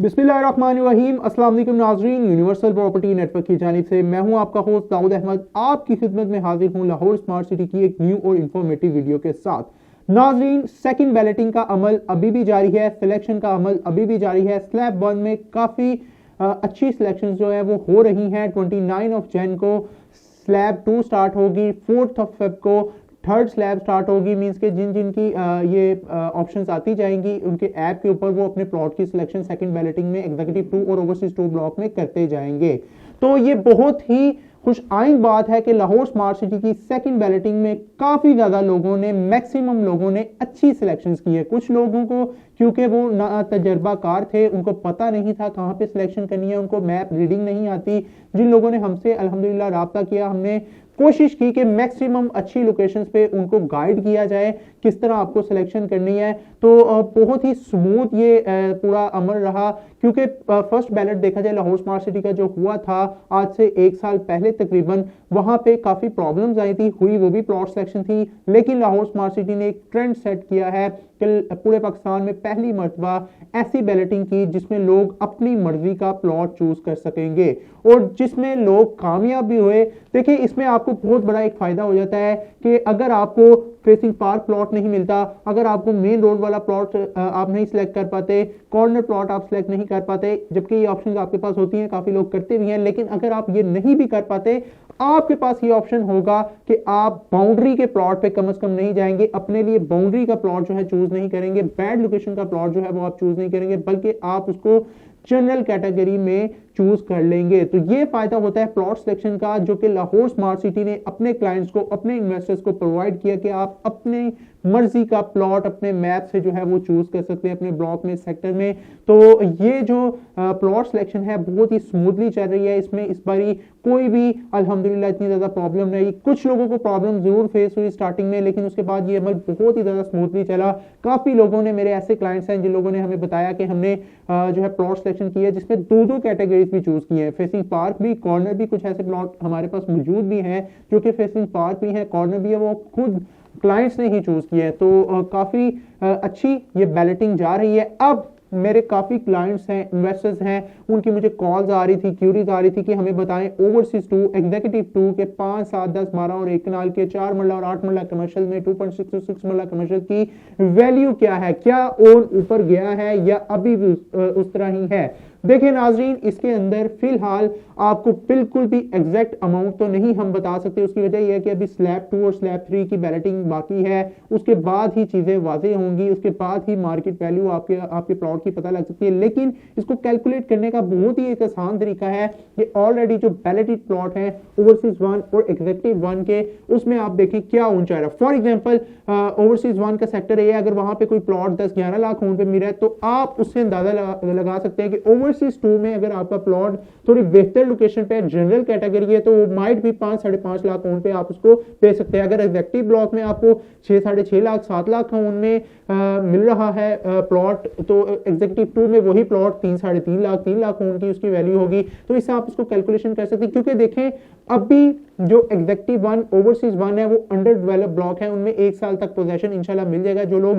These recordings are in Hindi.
बिस्मिल्लाहिर्रहमानिर्रहीम। अस्सलाम वालेकुम नाज़रीन, यूनिवर्सल प्रॉपर्टी नेटवर्क की जानिब से मैं हूं आपका होस्ट दाऊद अहमद, आपकी खिदमत में हाजिर हूं लाहौर स्मार्ट सिटी की एक न्यू और इंफॉर्मेटिव वीडियो के साथ। नाज़रीन, सेकंड बैलेटिंग का अमल अभी भी जारी है, सिलेक्शन का अमल अभी भी जारी है। स्लैब 1 में काफ़ी अच्छी सिलेक्शन जो है वो हो रही हैं। 29 ऑफ जैन को स्लैब 2 स्टार्ट होगी, 4 ऑफ फेब को थर्ड स्लैब स्टार्ट होगी। मींस के जिन जिन की ये ऑप्शंस आती जाएंगी उनके ऐप के ऊपर वो अपने प्लॉट की सिलेक्शन सेकंड बैलेटिंग में एग्जीक्यूटिव 2 और ओवरसीज 2 ब्लॉक में करते जाएंगे। तो ये बहुत ही खुश आइंद बात है कि लाहौर स्मार्ट सिटी की सेकंड बैलेटिंग में काफी ज्यादा लोगों ने, मैक्सिमम लोगों ने अच्छी सिलेक्शंस की है। कुछ लोगों को क्योंकि वो ना तजर्बाकार थे, उनको पता नहीं था कहां पे सिलेक्शन करनी है, उनको मैप रीडिंग नहीं आती। जिन लोगों ने हमसे अल्हम्दुलिल्लाह राब्ता किया, हमने कोशिश की कि मैक्सिमम अच्छी लोकेशंस पे उनको गाइड किया जाए किस तरह आपको सिलेक्शन करनी है। तो बहुत ही स्मूथ ये पूरा अमल रहा, क्योंकि फर्स्ट बैलेट देखा जाए लाहौर स्मार्ट सिटी का जो हुआ था आज से 1 साल पहले तकरीबन, वहां पे काफी प्रॉब्लम्स आई थी, हुई वो भी प्लॉट सिलेक्शन थी। लेकिन लाहौर स्मार्ट सिटी ने एक ट्रेंड सेट किया है कि पूरे पाकिस्तान में पहली मर्तबा ऐसी बैलेटिंग की जिसमें लोग अपनी मर्जी का प्लॉट चूज कर सकेंगे और जिसमें लोग कामयाब भी हुए। देखिए, इसमें आपको बहुत बड़ा एक फायदा हो जाता है कि अगर आपको फेसिंग पार्क प्लॉट नहीं मिलता, अगर आपको मेन रोड वाला प्लॉट आप नहीं सिलेक्ट कर पाते, कॉर्नर प्लॉट आप सिलेक्ट नहीं कर पाते, जबकि ये ऑप्शन आपके पास होती हैं, काफी लोग करते भी हैं, लेकिन अगर आप ये नहीं भी कर पाते, आपके पास ये ऑप्शन होगा कि आप बाउंड्री के प्लॉट पे कम से कम नहीं जाएंगे, अपने लिए बाउंड्री का प्लॉट जो है चूज नहीं करेंगे, बैड लोकेशन का प्लॉट जो है वो आप चूज नहीं करेंगे, बल्कि आप उसको जनरल कैटेगरी में चूज कर लेंगे। तो ये फायदा होता है प्लॉट सिलेक्शन का, जो कि लाहौर स्मार्ट सिटी ने अपने क्लाइंट्स को, अपने इन्वेस्टर्स को प्रोवाइड किया कि आप अपने मर्जी का प्लॉट अपने मैप से जो है वो चूज कर सकते हैं अपने ब्लॉक में, सेक्टर में। तो ये जो प्लॉट सिलेक्शन है बहुत ही स्मूथली चल रही है। इसमें इस बारी कोई भी अल्हम्दुलिल्लाह इतनी ज्यादा प्रॉब्लम नहीं। कुछ लोगों को प्रॉब्लम जरूर फेस हुई स्टार्टिंग में, लेकिन उसके बाद ये अमल बहुत ही ज्यादा स्मूथली चला। काफी लोगों ने, मेरे ऐसे क्लाइंट्स हैं जिन लोगों ने हमें बताया कि हमने जो है प्लॉट सिलेक्शन की है जिसमें 2 कैटेगरीज भी चूज की है, फेसिंग पार्क भी, कॉर्नर भी। कुछ ऐसे प्लॉट हमारे पास मौजूद भी हैं जो कि फेसिंग पार्क भी है, कॉर्नर भी है, वो खुद क्लाइंट्स ने ही चूज किया है। तो काफी अच्छी ये बैलेटिंग जा रही है। अब मेरे काफी क्लाइंट्स हैं, इन्वेस्टर्स हैं, उनकी मुझे कॉल्स आ रही थी, क्यूरीज आ रही थी कि हमें बताएं ओवरसीज 2, एग्जीक्यूटिव 2 के 5, 7, 10, 12 और 1 कनाल के 4 मरला और 8 मरला कमर्शियल में 2.6 मरला कमर्शियल की वैल्यू क्या है, क्या और ऊपर गया है या अभी भी उस तरह ही है। देखिए नाजरीन, इसके अंदर फिलहाल आपको बिल्कुल भी एग्जैक्ट अमाउंट तो नहीं हम बता सकते। उसकी वजह यह है कि अभी स्लैब 2 और स्लैब 3 की बैलेटिंग बाकी है, उसके बाद ही चीजें वाज़ेह होंगी, उसके बाद ही मार्केट वैल्यू आपके प्लॉट की पता लग सकती है। लेकिन इसको कैलकुलेट करने का बहुत ही एक आसान तरीका है कि ऑलरेडी जो बैलेटेड प्लॉट है ओवरसीज 1 और एग्जीक्यूटिव 1 के, उसमें आप देखें क्या ऊंचा है। फॉर एग्जाम्पल ओवरसीज 1 का सेक्टर है, अगर वहां पे कोई प्लॉट 10-11 लाख होने पे मिल रहा है तो आप उससे अंदाजा लगा सकते हैं कि ओवरसीज 2 में अगर आपका प्लॉट थोड़ी बेहतर लोकेशन पे जनरल कैटेगरी है तो माइट भी 5-5.5 लाख होने पे आप उसको दे सकते हैं। अगर एग्जीक्यूटिव ब्लॉक में आपको 6-6.5 लाख 7 लाख उनमें मिल रहा है प्लॉट, तो एग्जीक्यूटिव 2 में वही प्लॉट 3-3.5 लाख 3 लाख की उसकी वैल्यू होगी। तो इससे आप इसको कैलकुलेशन कर सकते हैं, क्योंकि देखें अभी जो एग्जीक्यूटिव 1 ओवरसीज 1 है वो अंडर डेवलप ब्लॉक है, उनमें 1 साल तक पोजेशन इंशाल्लाह मिल जाएगा। जो लोग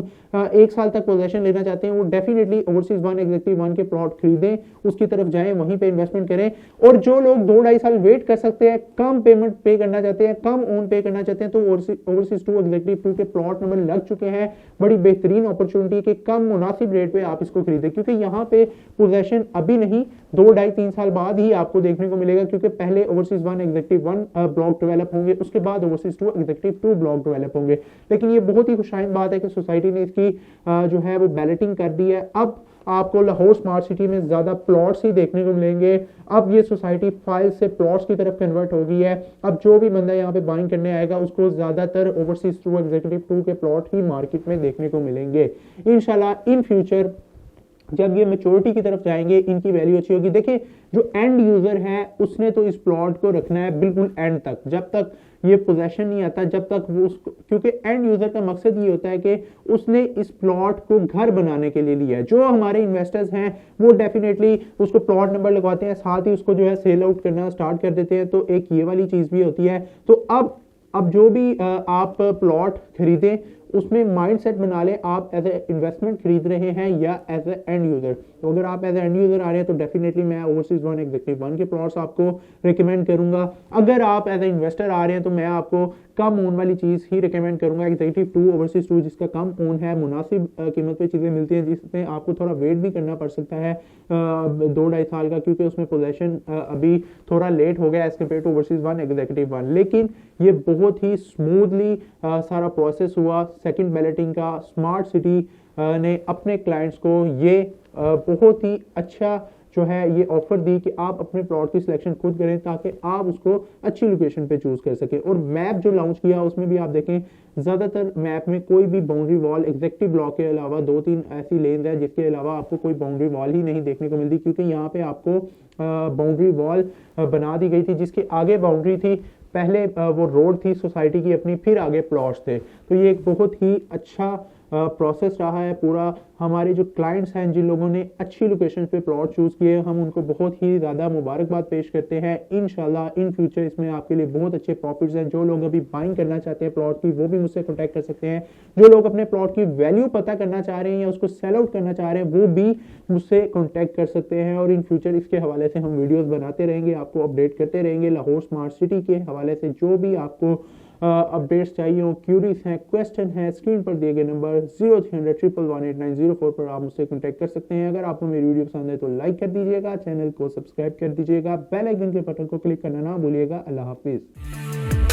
1 साल तक पोजेशन लेना चाहते हैं वो डेफिनेटली ओवरसीज 1 एग्जीक्यूटिव 1 के प्लॉट खरीदें, उसकी तरफ जाएं, वहीं पे इन्वेस्टमेंट करें। और जो लोग 2-2.5 साल वेट कर सकते हैं, कम पेमेंट पे करना चाहते हैं, कम ओन पे करना चाहते हैं, तो ओवरसीज 2 एग्जीक्यूटिव 2 के प्लॉट नंबर लग चुके हैं। बड़ी बेहतरीन अपॉर्चुनिटी के कम मुनासिब रेट पे आप इसको खरीदें, क्योंकि यहाँ पे पोजेशन अभी नहीं 2-2.5-3 साल बाद ही आपको देखने को मिलेगा, क्योंकि पहले ओवरसीज 1 एग्जीक्यूटिव 1 ब्लॉक डेवलप होंगे, उसके बाद ओवरसीज 2 एग्जीक्यूटिव 2 ब्लॉक डेवलप होंगे। लेकिन ये बहुत ही खुशाइंद बात है कि सोसाइटी ने इसकी जो है वो बैलेटिंग कर दी है। अब आपको लाहौर स्मार्ट सिटी में ज्यादा प्लॉट्स ही देखने को मिलेंगे। अब ये सोसाइटी फाइल से प्लॉट्स की तरफ कन्वर्ट हो गई है। अब जो भी बंदा यहाँ पे बाइंग करने आएगा उसको ज्यादातर ओवरसीज 2 एग्जीक्यूटिव 2 के प्लॉट ही मार्केट में देखने को मिलेंगे। इंशाल्लाह इन फ्यूचर जब ये मैच्योरिटी की तरफ जाएंगे इनकी वैल्यू अच्छी होगी। देखिए, जो एंड यूजर है उसने तो इस प्लॉट को रखना है बिल्कुल एंड तक, जब तक ये पोजेशन नहीं आता, जब तक वो उसको, क्योंकि एंड यूजर का मकसद ये होता है कि उसने इस प्लॉट को घर बनाने के लिए लिया है। जो हमारे इन्वेस्टर्स हैं वो डेफिनेटली उसको प्लॉट नंबर लगवाते हैं, साथ ही उसको जो है सेल आउट करना स्टार्ट कर देते हैं। तो एक ये वाली चीज भी होती है। तो अब जो भी आप प्लॉट खरीदें उसमें माइंडसेट बना लें आप एज ए इन्वेस्टमेंट खरीद रहे हैं या एज ए एंड यूजर। तो अगर आप एज ए एंड यूजर आ रहे हैं तो डेफिनेटली मैं ओवरसीज वन एग्जीक्यूटिव वन के प्लॉट्स आपको रिकमेंड करूंगा। अगर आप एज ए इन्वेस्टर आ रहे हैं तो मैं आपको कम ओन वाली चीज ही रिकमेंड करूंगा, एग्जीक्यूटिव टू ओवरसीज टू, जिसका कम ओन है, मुनासिब कीमत पे चीजें मिलती हैं, जिसमें आपको थोड़ा वेट भी करना पड़ सकता है 2-2.5 साल का, क्योंकि उसमें पोजेशन अभी थोड़ा लेट हो गया as compare to overseas one executive one. लेकिन ये बहुत ही स्मूथली सारा प्रोसेस हुआ सेकंड बैलेटिंग का। स्मार्ट सिटी ने अपने क्लाइंट्स को ये बहुत ही अच्छा जो है ये ऑफर दी कि आप अपने प्लॉट की सिलेक्शन खुद करें ताकि आप उसको अच्छी लोकेशन पे चूज कर सके। और मैप जो लॉन्च किया उसमें भी आप देखें ज्यादातर मैप में कोई भी बाउंड्री वॉल एग्जेक्टिव ब्लॉक के अलावा 2-3 ऐसी लेन है जिसके अलावा आपको कोई बाउंड्री वॉल ही नहीं देखने को मिलती, क्योंकि यहाँ पे आपको बाउंड्री वॉल बना दी गई थी जिसके आगे बाउंड्री थी, पहले वो रोड थी सोसाइटी की अपनी, फिर आगे प्लॉट्स थे। तो ये एक बहुत ही अच्छा प्रोसेस रहा है पूरा। हमारे जो क्लाइंट्स हैं जिन लोगों ने अच्छी लोकेशन पे प्लॉट चूज किए, हम उनको बहुत ही ज्यादा मुबारकबाद पेश करते हैं। इंशाल्लाह इन फ्यूचर इसमें आपके लिए बहुत अच्छे प्रॉफिट्स हैं। जो लोग अभी बाइंग करना चाहते हैं प्लॉट की वो भी मुझसे कॉन्टैक्ट कर सकते हैं। जो लोग अपने प्लॉट की वैल्यू पता करना चाह रहे हैं या उसको सेल आउट करना चाह रहे हैं वो भी मुझसे कॉन्टैक्ट कर सकते हैं। और इन फ्यूचर इसके हवाले से हम वीडियोज बनाते रहेंगे, आपको अपडेट करते रहेंगे। लाहौर स्मार्ट सिटी के हवाले से जो भी आपको अपडेट्स चाहिए हो, क्यूरीज हैं, क्वेश्चन है, स्क्रीन पर दिए गए नंबर 0300111890 पर आप मुझसे कॉन्टैक्ट कर सकते हैं। अगर आपको मेरी वीडियो पसंद है तो लाइक कर दीजिएगा, चैनल को सब्सक्राइब कर दीजिएगा, बेल आइकन के बटन को क्लिक करना ना भूलिएगा। अल्लाह हाफिज।